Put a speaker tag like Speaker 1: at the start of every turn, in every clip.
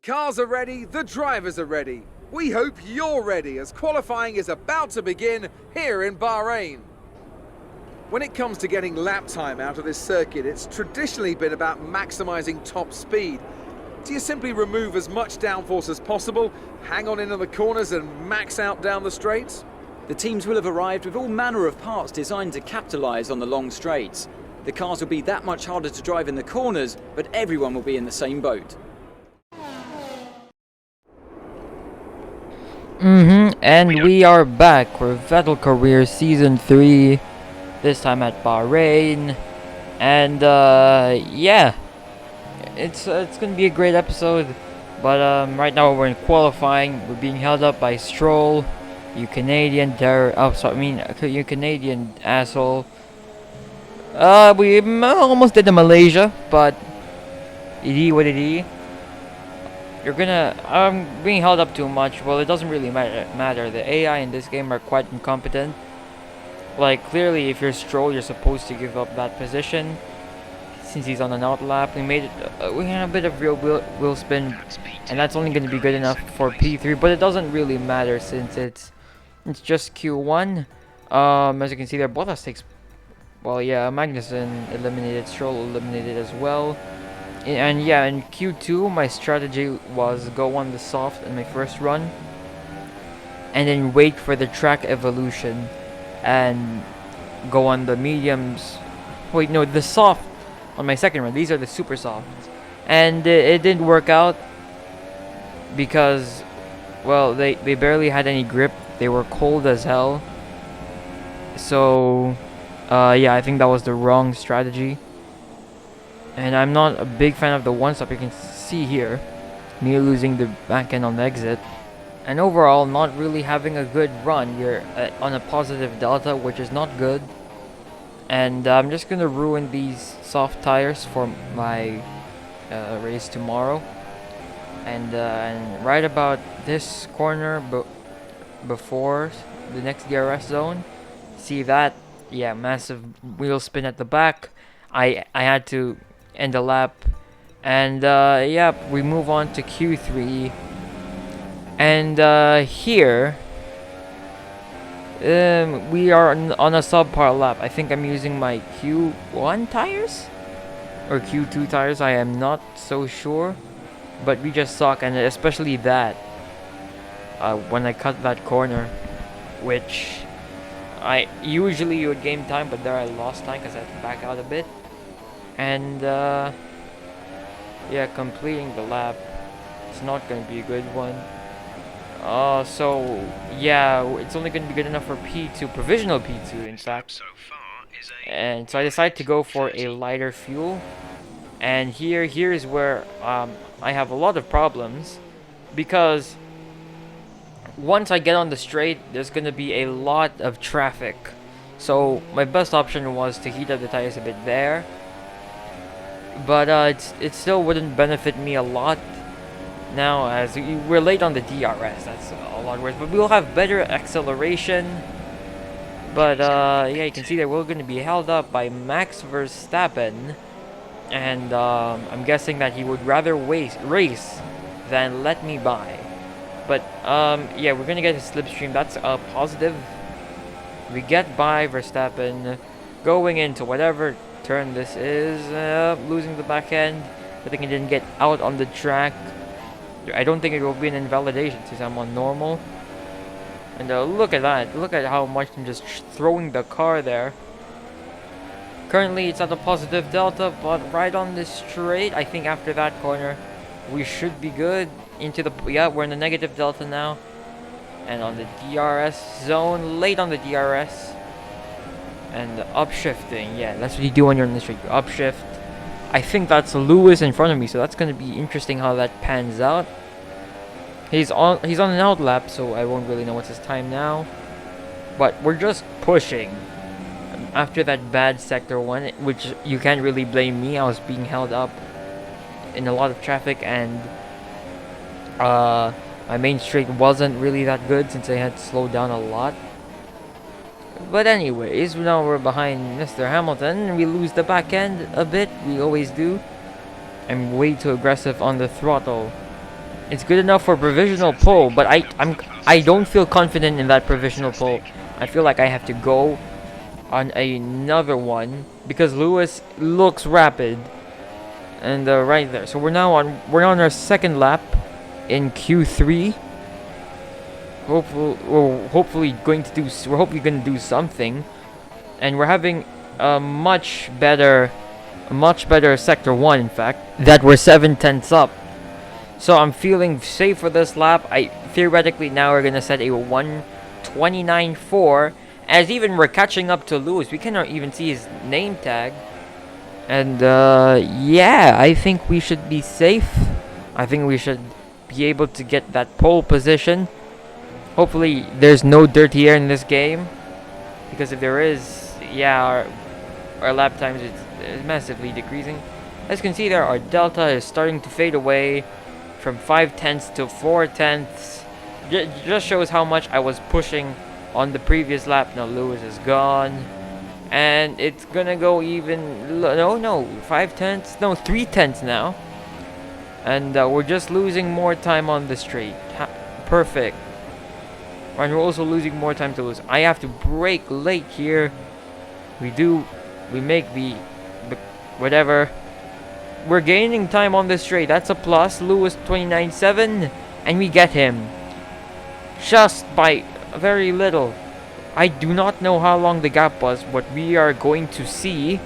Speaker 1: cars are ready, the drivers are ready. We hope you're ready as qualifying is about to begin here in Bahrain. When it comes to getting lap time out of this circuit, it's traditionally been about maximising top speed. Do you simply remove as much downforce as possible, hang on into the corners and max out down the straights?
Speaker 2: The teams will have arrived with all manner of parts designed to capitalise on the long straights. The cars will be that much harder to drive in the corners, but everyone will be in the same boat.
Speaker 3: And we are back for Vettel Career Season 3, this time at Bahrain. And yeah, it's gonna be a great episode. But right now we're in qualifying. We're being held up by Stroll, you Canadian you Canadian asshole. We almost did the Malaysia, but it is what it is. I'm being held up too much. Well, it doesn't really matter. The AI in this game are quite incompetent. Like, clearly, if you're Stroll, you're supposed to give up that position. Since he's on an out lap, we had a bit of real wheel spin, and that's only going to be good enough for P3. But it doesn't really matter since it's just Q1. As you can see there, Bottas takes. Well, yeah, Magnussen eliminated, Stroll eliminated as well. And yeah, in Q2, my strategy was go on the soft in my first run, and then wait for the track evolution, and go on the mediums. Wait, no, the soft on my second run. These are the super softs, and it didn't work out because, well, they barely had any grip. They were cold as hell. So, yeah, I think that was the wrong strategy. And I'm not a big fan of the one-stop. You can see here me losing the back end on the exit, and overall not really having a good run. You're on a positive delta, which is not good. And I'm just gonna ruin these soft tires for my race tomorrow. And right about this corner before the next DRS zone, see that? Yeah, massive wheel spin at the back. I had to end the lap, and yeah, we move on to Q3, and here we are on a subpar lap. I think I'm using my Q1 tires or Q2 tires, I am not so sure, but we just suck. And especially that when I cut that corner, which I usually would gain time, but there I lost time because I had to back out a bit. And yeah, completing the lap, it's not going to be a good one. So yeah, it's only going to be good enough for P2, provisional P2 in fact. And so I decided to go for a lighter fuel. And here's where I have a lot of problems, because once I get on the straight, there's going to be a lot of traffic. So my best option was to heat up the tires a bit there. But it still wouldn't benefit me a lot now, as we're late on the DRS. That's a lot worse, but we'll have better acceleration. But yeah, you can see that we're going to be held up by Max Verstappen, and I'm guessing that he would rather race than let me by. But yeah, we're going to get a slipstream. That's a positive. We get by Verstappen going into whatever turn this is, losing the back end. I think he didn't get out on the track. I don't think it will be an invalidation since I'm on normal. And look at that. Look at how much I'm just throwing the car there. Currently it's at a positive delta, but right on this straight, I think after that corner we should be good. Into the, yeah, we're in the negative delta now. And on the DRS zone, late on the DRS. And upshifting, yeah, that's what you do when you're in the street. You upshift. I think that's Lewis in front of me, so that's gonna be interesting how that pans out. He's on an out lap, so I won't really know what's his time now. But we're just pushing. After that bad sector 1, which you can't really blame me. I was being held up in a lot of traffic, and my main straight wasn't really that good since I had to slow down a lot. But anyways, now we're behind Mr. Hamilton. We lose the back end a bit. We always do. I'm way too aggressive on the throttle. It's good enough for provisional pole, but I don't feel confident in that provisional pole. I feel like I have to go on another one because Lewis looks rapid, and right there. So we're on our second lap in Q3. We're hopefully going to do something, and we're having a much better sector 1, in fact, that we're 7/10 up. So I'm feeling safe for this lap. Theoretically now we're gonna set a 1:29.4, as even we're catching up to Lewis. We cannot even see his name tag, and yeah, I think we should be safe. I think we should be able to get that pole position. Hopefully there's no dirty air in this game, because if there is, yeah, our lap times is massively decreasing. As you can see there, our delta is starting to fade away from 5/10 to 4/10. Just shows how much I was pushing on the previous lap. Now Lewis is gone, and it's gonna go even no 5/10, no 3/10 now, and we're just losing more time on the straight. Perfect. And we're also losing more time to Lewis. I have to brake late here. We make the whatever. We're gaining time on this straight. That's a plus. Lewis 29.7, and we get him just by very little. I do not know how long the gap was. What we are going to see,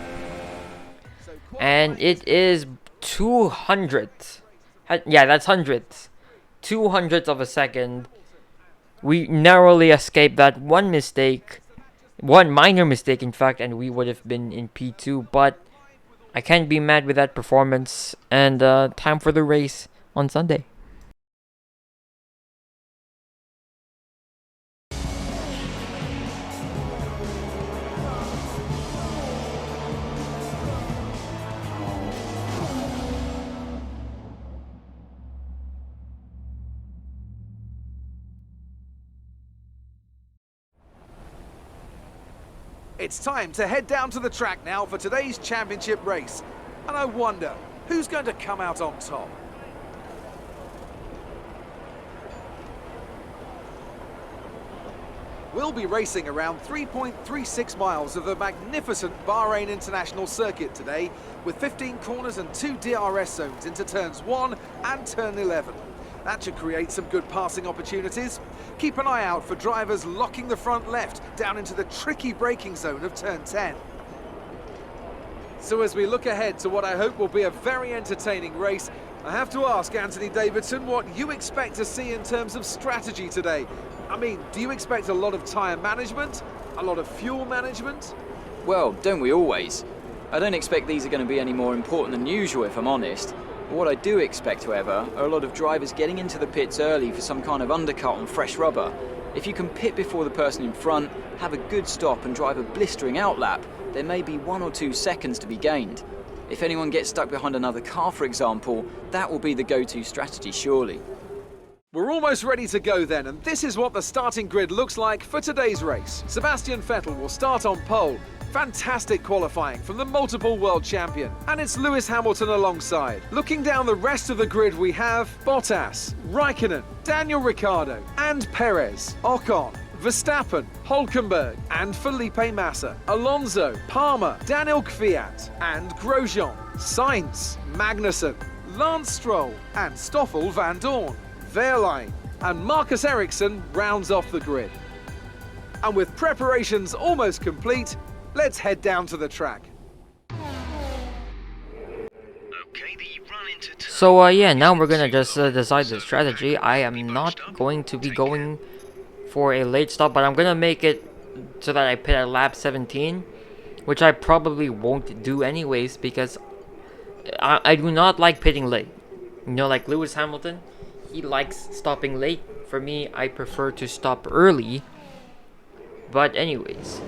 Speaker 3: and it is 200. Yeah, that's hundredths. 200ths of a second. We narrowly escaped that one minor mistake, in fact, and we would have been in P2, but I can't be mad with that performance, and time for the race on Sunday.
Speaker 1: It's time to head down to the track now for today's championship race. And I wonder, who's going to come out on top? We'll be racing around 3.36 miles of the magnificent Bahrain International Circuit today, with 15 corners and 2 DRS zones into turns 1 and turn 11. That should create some good passing opportunities. Keep an eye out for drivers locking the front left down into the tricky braking zone of turn 10. So as we look ahead to what I hope will be a very entertaining race, I have to ask Anthony Davidson what you expect to see in terms of strategy today. I mean, do you expect a lot of tyre management? A lot of fuel management?
Speaker 2: Well, don't we always? I don't expect these are going to be any more important than usual, if I'm honest. What I do expect, however, are a lot of drivers getting into the pits early for some kind of undercut on fresh rubber. If you can pit before the person in front, have a good stop and drive a blistering outlap, there may be 1 or 2 seconds to be gained. If anyone gets stuck behind another car, for example, that will be the go-to strategy, surely.
Speaker 1: We're almost ready to go then, and this is what the starting grid looks like for today's race. Sebastian Vettel will start on pole. Fantastic qualifying from the multiple world champion. And it's Lewis Hamilton alongside. Looking down the rest of the grid, we have Bottas, Raikkonen, Daniel Ricciardo, and Perez, Ocon, Verstappen, Hülkenberg, and Felipe Massa, Alonso, Palmer, Daniel Kvyat, and Grosjean, Sainz, Magnussen, Lance Stroll, and Stoffel van Dorn. Wehrlein and Marcus Ericsson rounds off the grid. And with preparations almost complete, let's head down to the track.
Speaker 3: So yeah, now we're gonna just decide the strategy. I am not going to be going for a late stop, but I'm gonna make it so that I pit at lap 17, which I probably won't do anyways, because I do not like pitting late. You know, like Lewis Hamilton, he likes stopping late. For me, I prefer to stop early. But anyways,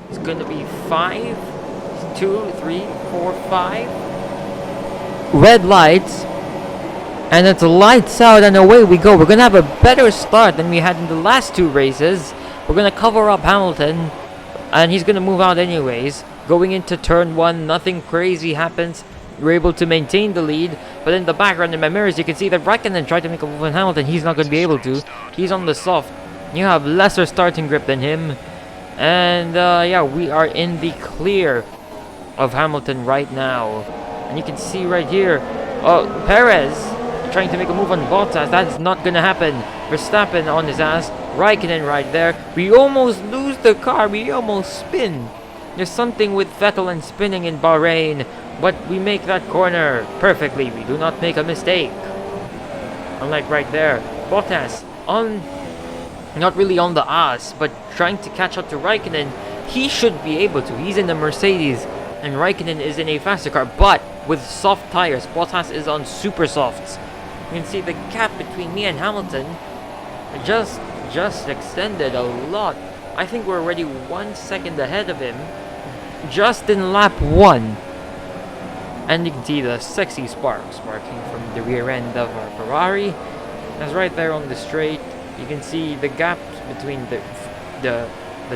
Speaker 3: it's gonna be 5, 2, 3, 4, 5 red lights, and it's lights out, and away we go. We're gonna have a better start than we had in the last 2 races. We're gonna cover up Hamilton, and he's gonna move out anyways. Going into turn 1, nothing crazy happens. we're able to maintain the lead. But in the background, in my mirrors, you can see that Raikkonen tried to make a move on Hamilton. He's not going to be able to. He's on the soft. You have lesser starting grip than him. And yeah, we are in the clear of Hamilton right now. And you can see right here, Perez trying to make a move on Bottas. That's not going to happen. Verstappen on his ass. Raikkonen right there. We almost lose the car. We almost spin. There's something with Vettel and spinning in Bahrain. But we make that corner perfectly. We do not make a mistake. Unlike right there. Bottas on... not really on the ass, but trying to catch up to Raikkonen. He should be able to. He's in the Mercedes. And Raikkonen is in a faster car. But with soft tires. Bottas is on super softs. You can see the gap between me and Hamilton just extended a lot. I think we're already 1 second ahead of him just in lap 1. And you can see the sexy sparks sparking from the rear end of our Ferrari. That's right there on the straight. You can see the gaps between the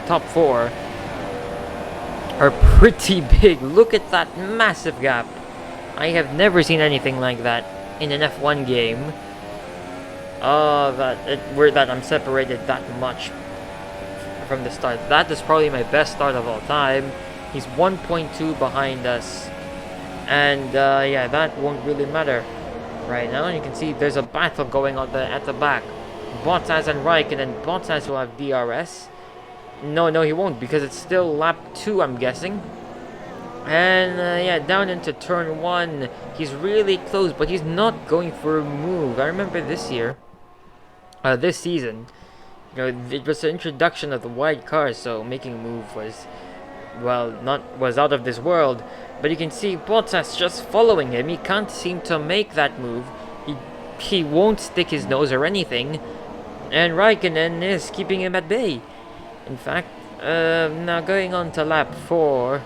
Speaker 3: top 4 are pretty big. Look at that massive gap. I have never seen anything like that in an F1 game. That I'm separated that much from the start. That is probably my best start of all time. He's 1.2 behind us. And yeah, that won't really matter right now. And you can see there's a battle going on at the back. Bottas and Raikkonen. Bottas will have DRS. No, he won't, because it's still lap 2, I'm guessing. And yeah, down into turn 1. He's really close, but he's not going for a move. I remember this season, you know, it was the introduction of the wide cars, so making a move was, well, was out of this world. But you can see Bottas just following him. He can't seem to make that move. He won't stick his nose or anything. And Raikkonen is keeping him at bay. In fact, now going on to lap 4.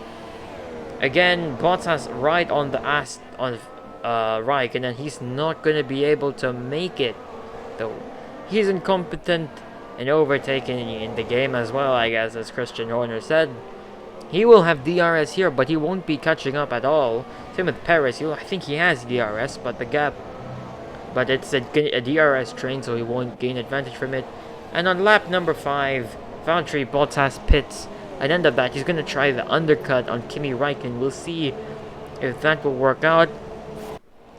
Speaker 3: Again, Bottas right on the ass on Raikkonen. He's not going to be able to make it, though. He's incompetent and overtaken in the game as well, I guess, as Christian Horner said. He will have DRS here, but he won't be catching up at all. Same with Perez. I think he has DRS, but the gap... But it's a DRS train, so he won't gain advantage from it. And on lap number 5, Valtteri Bottas pits. At the end of that, he's going to try the undercut on Kimi Räikkönen. We'll see if that will work out.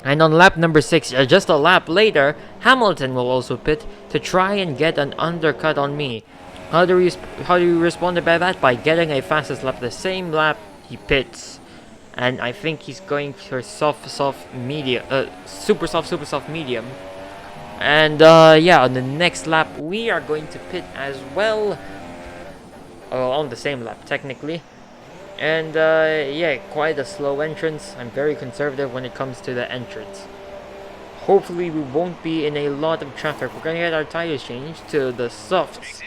Speaker 3: And on lap number 6, just a lap later, Hamilton will also pit to try and get an undercut on me. How do you respond by that? By getting a fastest lap. The same lap, he pits. And I think he's going for soft medium. Super soft medium. And yeah, on the next lap, we are going to pit as well. On the same lap, technically. And yeah, quite a slow entrance. I'm very conservative when it comes to the entrance. Hopefully we won't be in a lot of traffic. We're gonna get our tires changed to the softs,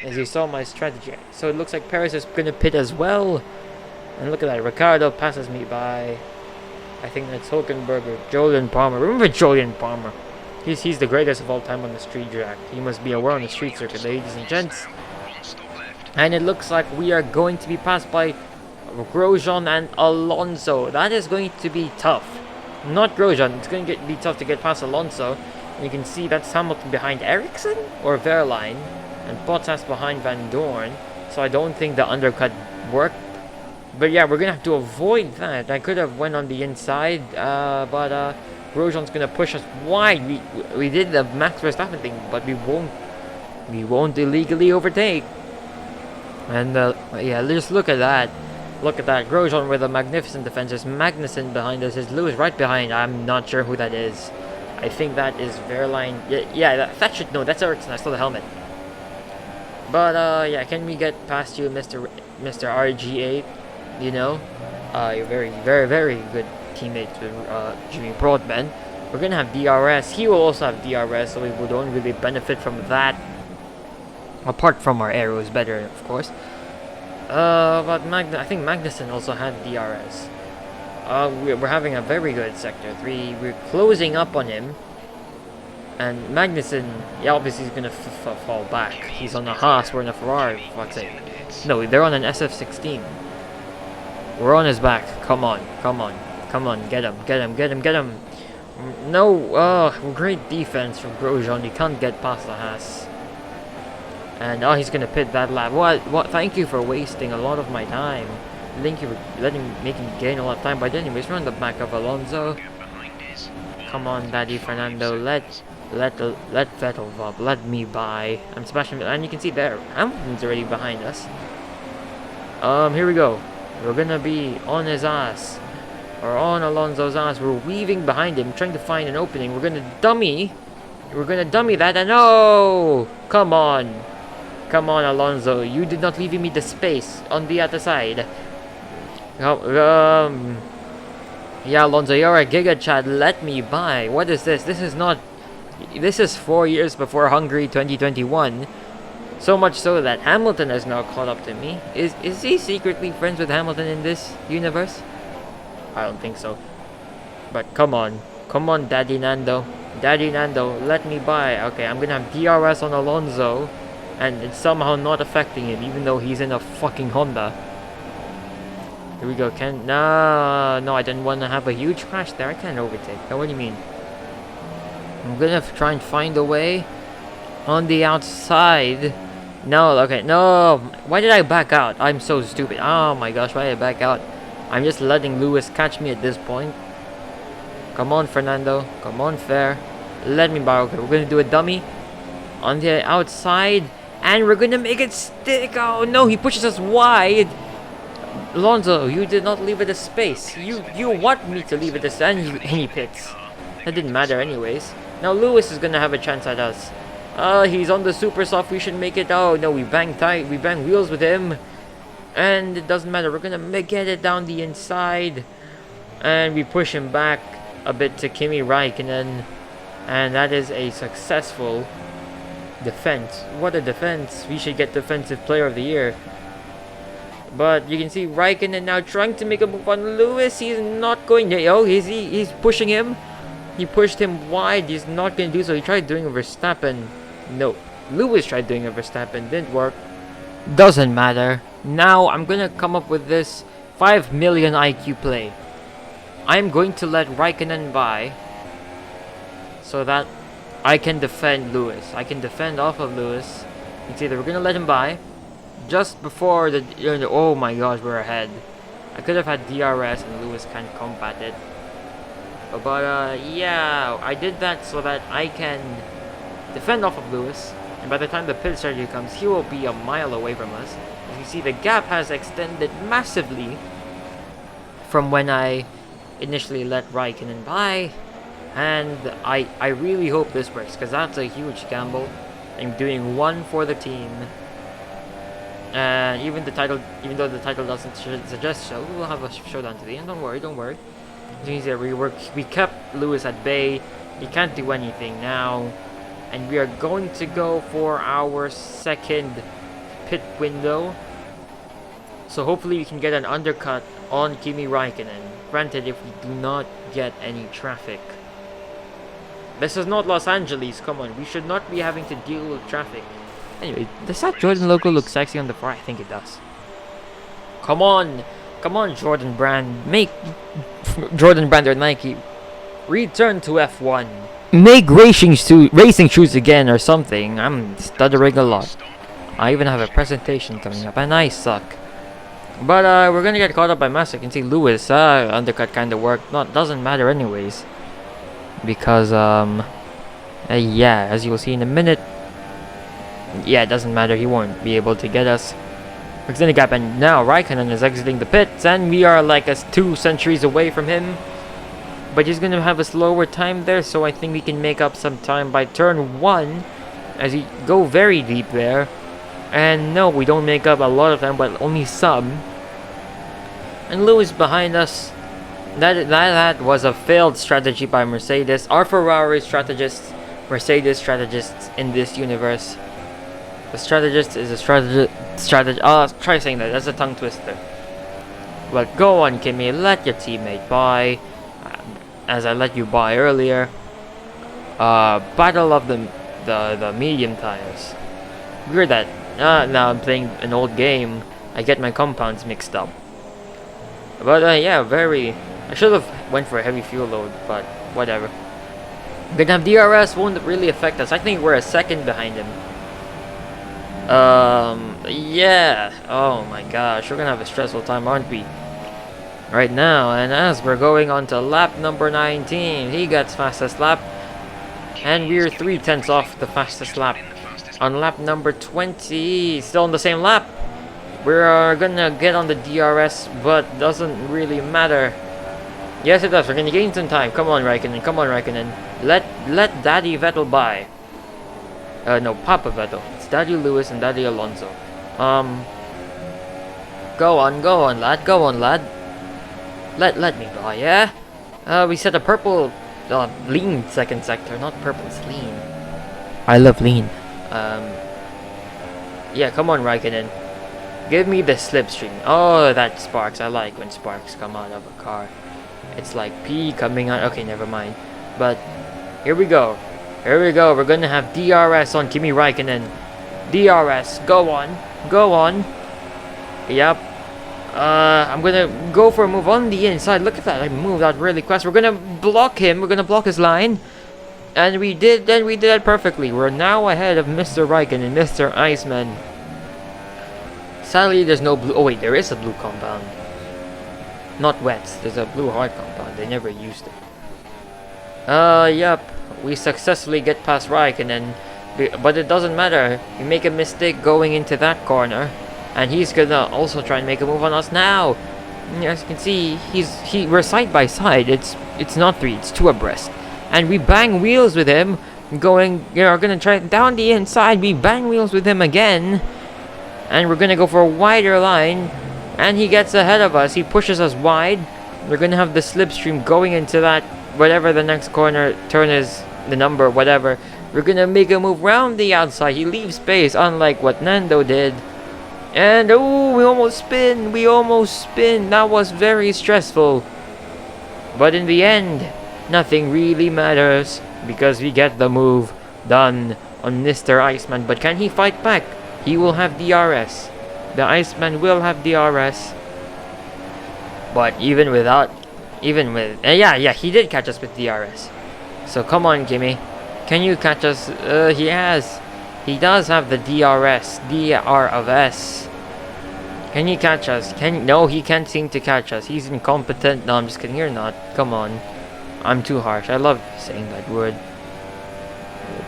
Speaker 3: as you saw my strategy. So it looks like Perez is gonna pit as well. And look at that, Ricardo passes me by. I think that's Hulkenberg, Julian Palmer. Remember Julian Palmer? He's the greatest of all time on the street track. He must be aware on the street circuit, ladies and gents. And it looks like we are going to be passed by Grosjean and Alonso. That is going to be tough. Not Grosjean. It's going to be tough to get past Alonso. And you can see that's Hamilton behind Ericsson or Verline. And Bottas behind Van Dorn. So I don't think the undercut worked. But yeah, we're going to have to avoid that. I could have went on the inside. But Grosjean's going to push us wide. We did the Max Verstappen thing. But we won't illegally overtake. And yeah, just look at that. Look at that. Grosjean with a magnificent defense. There's Magnussen behind us. There's Lewis right behind. I'm not sure who that is. I think that is Verline. Yeah, that should... No, that's Ericsson. I saw the helmet. But, yeah, can we get past you, Mr. RG8? You know? You're very, very, very good teammate with Jimmy Broadbent. We're going to have DRS. He will also have DRS, so we don't really benefit from that. Apart from our arrows, better, of course. But I think Magnussen also had DRS. We're having a very good Sector 3. We're closing up on him. And Magnussen, yeah, obviously he's gonna fall back. He's on a Haas, we're in a Ferrari, for fuck's sake. No, they're on an SF16. We're on his back. Come on, come on. Come on, get him, get him, get him, get him. No, great defense from Grosjean. He can't get past the Haas. And he's gonna pit that lap. What? Thank you for wasting a lot of my time. Thank you for making me gain a lot of time. But anyways, we're on the back of Alonso. Come on, Daddy Fernando. Let Vettel up. Let me by. I'm Sebastian, and you can see there, Hamilton's already behind us. Here we go. We're gonna be on his ass. Or on Alonso's ass. We're weaving behind him, trying to find an opening. We're gonna dummy that, and oh! Come on. Come on, Alonso. You did not leave me the space on the other side. Yeah, Alonso, you're a Giga Chad. Let me by. What is this? This is 4 years before Hungary 2021. So much so that Hamilton has now caught up to me. Is he secretly friends with Hamilton in this universe? I don't think so. But come on. Come on, Daddy Nando. Daddy Nando, let me by. Okay, I'm gonna have DRS on Alonso. And it's somehow not affecting him, even though he's in a fucking Honda. Here we go. No, I didn't want to have a huge crash there. I can't overtake. Now, what do you mean? I'm gonna try and find a way on the outside. No, okay, no. Why did I back out? I'm so stupid. Oh my gosh, why did I back out? I'm just letting Lewis catch me at this point. Come on, Fernando. Come on, fair. Let me by. Okay, we're gonna do a dummy on the outside. And we're gonna make it stick. Oh no, he pushes us wide. Alonso, you did not leave it a space. You want me to leave it a space, and he pits. That didn't matter anyways. Now Lewis is gonna have a chance at us. He's on the super soft. We should make it. Oh no, we bang wheels with him. And it doesn't matter. We're gonna get it down the inside. And we push him back a bit to Kimi Räikkönen. And that is a successful defense. What a defense. We should get Defensive Player of the Year. But you can see Raikkonen now trying to make a move on Lewis. He's not going to. Oh, he's pushing him. He pushed him wide. He's not going to do so. He tried doing a Verstappen. No. Lewis tried doing a Verstappen. Didn't work. Doesn't matter. Now I'm going to come up with this 5 million IQ play. I'm going to let Raikkonen by so that I can defend Lewis. I can defend off of Lewis. It's either we're gonna let him by just before the oh my gosh, we're ahead. I could have had DRS and Lewis can't combat it. But yeah, I did that so that I can defend off of Lewis. And by the time the pit strategy comes, he will be a mile away from us. As you see, the gap has extended massively from when I initially let Raikkonen by. And I really hope this works, because that's a huge gamble. I'm doing one for the team. And even though the title doesn't suggest so, we'll have a showdown to the end. Don't worry. As you can see, we kept Lewis at bay. He can't do anything now. And we are going to go for our second pit window. So hopefully we can get an undercut on Kimi Räikkönen. Granted, if we do not get any traffic. This is not Los Angeles, come on. We should not be having to deal with traffic. Anyway, does that Jordan logo look sexy on the far? I think it does. Come on, Jordan Brand. Make Jordan Brand or Nike return to F1. Make racing shoes again or something. I'm stuttering a lot. I even have a presentation coming up, and I suck. But we're gonna get caught up by Massa. You can see Lewis undercut kind of worked. Doesn't matter anyways. Because yeah, as you will see in a minute, yeah, it doesn't matter, he won't be able to get us. We're in the gap, and now Raikkonen is exiting the pits, and we are like 2 centuries away from him. But he's gonna have a slower time there, so I think we can make up some time by turn 1 as he go very deep there. And no, we don't make up a lot of time, but only some. And Lewis behind us. That was a failed strategy by Mercedes. Our Ferrari strategists, Mercedes strategists in this universe. The strategist is a strategist. Oh, try saying that. That's a tongue twister. But go on, Kimi. Let your teammate by. As I let you by earlier. Battle of the medium tires. Weird that. Now I'm playing an old game. I get my compounds mixed up. But yeah, very I should have went for a heavy fuel load, but whatever. Gonna have DRS, won't really affect us. I think we're a second behind him. Yeah. Oh my gosh, we're gonna have a stressful time, aren't we? Right now, and as we're going on to lap number 19, he gets fastest lap, and we're 3/10 off the fastest lap. On lap number 20, still on the same lap, we're gonna get on the DRS, but doesn't really matter. Yes, it does. We're gonna gain some time. Come on, Raikkonen. Come on, Raikkonen. Let Daddy Vettel by. No, Papa Vettel. It's Daddy Lewis and Daddy Alonso. Go on, lad. Go on, lad. Let me by, yeah? We set a purple, lean second sector, not purple, it's lean. I love lean. Yeah, come on, Raikkonen. Give me the slipstream. Oh, that sparks. I like when sparks come out of a car. It's like pee coming out. Okay, never mind. But here we go. Here we go. We're gonna have DRS on Kimi Raikkonen. DRS. Go on. Go on. Yep. I'm gonna go for a move on the inside. Look at that. I moved out really fast. We're gonna block him. We're gonna block his line. And we did it perfectly. We're now ahead of Mr. Raikkonen, Mr. Iceman. Sadly, there's no blue. Oh wait, there is a blue compound. Not wet. There's a blue hard compound. They never used it. Yep. We successfully get past Raikkonen, but it doesn't matter. We make a mistake going into that corner, and he's gonna also try and make a move on us now. As you can see, we're side by side. It's not 3, it's 2 abreast, and we bang wheels with him. Going, we're gonna try down the inside. We bang wheels with him again, and we're gonna go for a wider line. And he gets ahead of us. He pushes us wide. We're gonna have the slipstream going into that, whatever the next corner turn is, the number, whatever. We're gonna make a move round the outside. He leaves space, unlike what Nando did. And oh, we almost spin. We almost spin. That was very stressful. But in the end, nothing really matters because we get the move done on Mr. Iceman. But can he fight back? He will have DRS. The Iceman will have DRS. But even with... yeah, he did catch us with DRS. So come on, Kimi. Can you catch us? He has. He does have the DRS. DR of S. Can he catch us? No, he can't seem to catch us. He's incompetent. No, I'm just kidding. You're not. Come on. I'm too harsh. I love saying that word.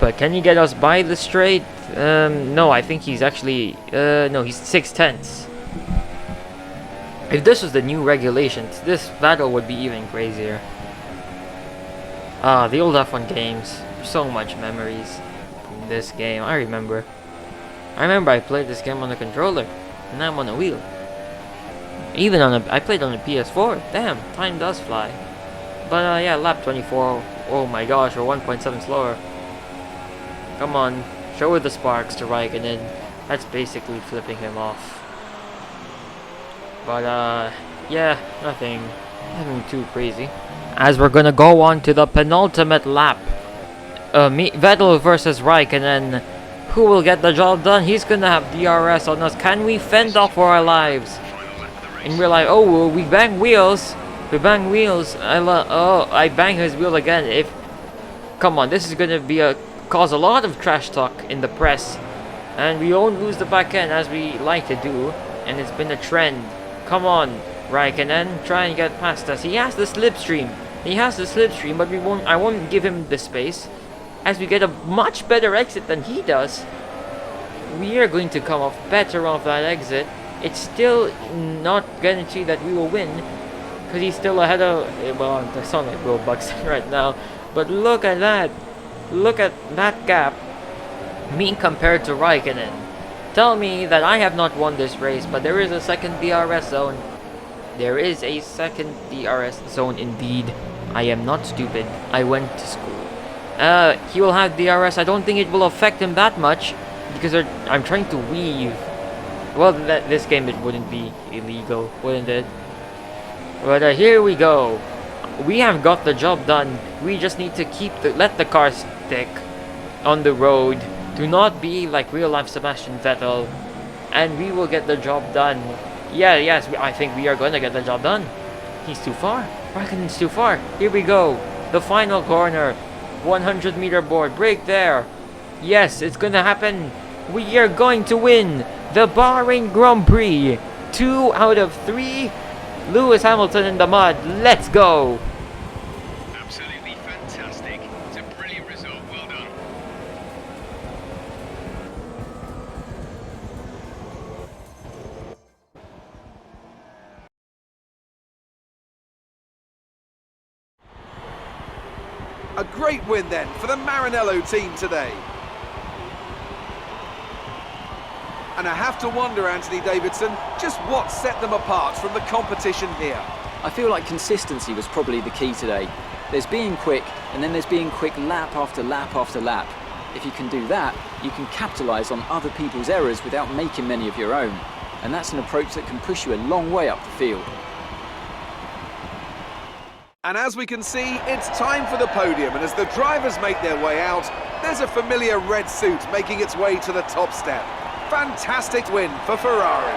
Speaker 3: But can he get us by the straight? No, I think he's actually... no, he's 6/10. If this was the new regulations, this battle would be even crazier. The old F1 games. So much memories in this game. I remember I played this game on the controller. And I'm on a wheel. Even I played on a PS4. Damn, time does fly. But yeah, lap 24. Oh my gosh, we're 1.7 slower. Come on, show the sparks to Raikkonen. That's basically flipping him off. But yeah, nothing too crazy. As we're gonna go on to the penultimate lap. Vettel versus Raikkonen. Who will get the job done? He's gonna have DRS on us. Can we fend off for our lives? In real life, oh, we bang wheels. We bang wheels. I bang his wheel again. Come on, this is gonna be cause a lot of trash talk in the press, and we won't lose the back end as we like to do. And it's been a trend. Come on, Raikkonen, try and get past us. He has the slipstream. But I won't give him the space. As we get a much better exit than he does, we are going to come off better off that exit. It's still not guaranteed that we will win, because he's still ahead of... Well, I sound like Will Buxton right now, but look at that. Look at that gap. Me compared to Raikkonen. Tell me that I have not won this race, but there is a second DRS zone. There is a second DRS zone indeed. I am not stupid. I went to school. He will have DRS. I don't think it will affect him that much, because I'm trying to weave. Well, this game it wouldn't be illegal, wouldn't it? But here we go. We have got the job done. We just need to let the car stick on the road. Do not be like real life Sebastian Vettel, and we will get the job done. Yes, I think we are going to get the job done. He's too far. Raikkonen's too far. Here we go. The final corner. 100-meter board. Break there. Yes, it's gonna happen. We are going to win the Bahrain Grand Prix. 2 out of 3. Lewis Hamilton in the mud. Let's go.
Speaker 4: Absolutely fantastic. It's a brilliant result. Well done.
Speaker 1: A great win then for the Maranello team today. And I have to wonder, Anthony Davidson, just what set them apart from the competition here.
Speaker 2: I feel like consistency was probably the key today. There's being quick, and then there's being quick lap after lap after lap. If you can do that, you can capitalise on other people's errors without making many of your own. And that's an approach that can push you a long way up the field.
Speaker 1: And as we can see, it's time for the podium, and as the drivers make their way out, there's a familiar red suit making its way to the top step. Fantastic win for Ferrari.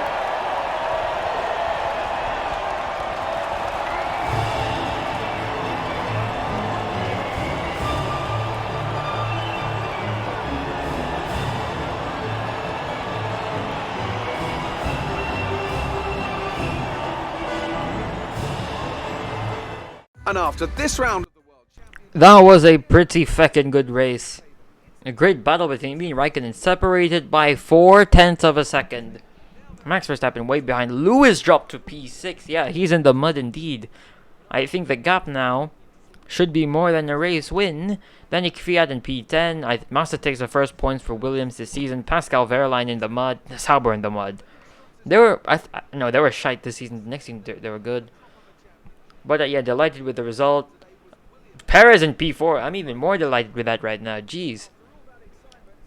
Speaker 1: And after this round of the World Championship,
Speaker 3: That was a pretty feckin' good race. A great battle between me and Raikkonen, separated by 0.4 of a second. Max Verstappen way behind. Lewis dropped to P6. Yeah, he's in the mud indeed. I think the gap now should be more than a race win. Then Kvyat in P10. Massa takes the first points for Williams this season. Pascal Wehrlein in the mud. Sauber in the mud. They were, no, they were shite this season. The next season they were good. But yeah, delighted with the result. Perez in P4. I'm even more delighted with that right now. Jeez.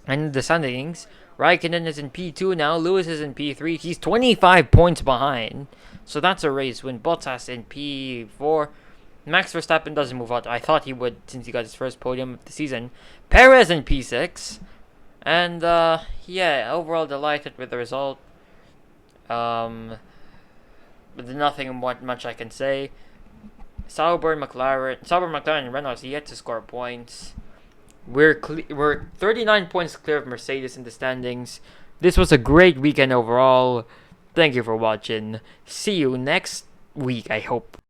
Speaker 3: And the standings, Raikkonen is in P2 now. Lewis is in P3. He's 25 points behind. So that's a race win. Bottas in P4. Max Verstappen doesn't move out. I thought he would since he got his first podium of the season. Perez in P6. And yeah, overall delighted with the result. But there's nothing much I can say. Sauber, McLaren, and Renault yet to score points. We're 39 points clear of Mercedes in the standings. This was a great weekend overall. Thank you for watching. See you next week, I hope.